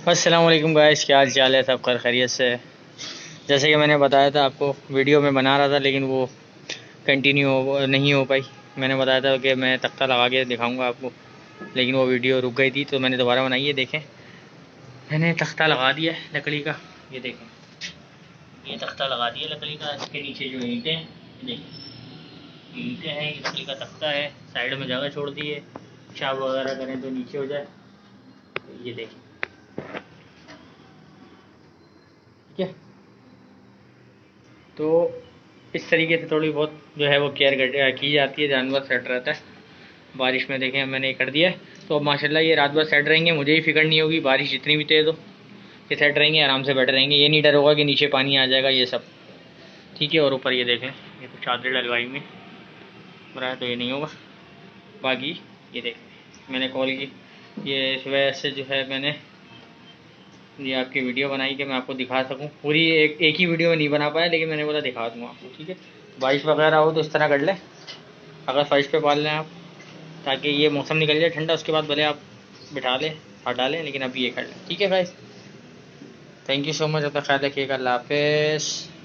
अस्सलाम वालेकुम गाइस, क्या हाल चाल है? सब खैरियत से है। जैसे कि मैंने बताया था आपको, वीडियो में बना रहा था लेकिन वो कंटिन्यू नहीं हो पाई। मैंने बताया था कि मैं तख्ता लगा के दिखाऊंगा आपको, लेकिन वो वीडियो रुक गई थी तो मैंने दोबारा बनाई है। देखें, मैंने तख्ता लगा दिया है लकड़ी का। ये देखें, ये तख्ता लगा दिया लकड़ी का। इसके नीचे जो ईंटें हैं, देखें ईंटें हैं, ये लकड़ी का तख्ता है। साइड में जगह छोड़ दी है, पेशाब वगैरह करें तो नीचे हो जाए। ये देखें, ठीक है। तो इस तरीके से थोड़ी बहुत जो है वो केयर की जाती है, जानवर सेट रहता है। बारिश में देखें मैंने ये कर दिया है, तो अब माशाल्लाह ये रात भर सेट रहेंगे। मुझे ही फिक्र नहीं होगी, बारिश जितनी भी तेज़ हो ये सेट रहेंगे, आराम से बैठे रहेंगे। ये नहीं डर होगा कि नीचे पानी आ जाएगा, ये सब ठीक है। और ऊपर ये देखें, ये तो चादर डलवाई में रहा है तो ये नहीं होगा। बाकी ये देखें, मैंने कॉल की, ये इस वजह से जो है मैंने ये आपकी वीडियो बनाई कि मैं आपको दिखा सकूं। पूरी एक ही वीडियो में नहीं बना पाया, लेकिन मैंने बोला दिखा दूँगा आपको, ठीक है। बारिश वगैरह हो तो इस तरह कर लें, अगर फर्श पे पाल लें आप, ताकि ये मौसम निकल जाए ठंडा, उसके बाद भले आप बिठा लें, हटा लें, लेकिन अभी ये कर लें, ठीक है guys. Thank you so much, अपना ख्याल रखिएगा। अल्लाह हाफिज़।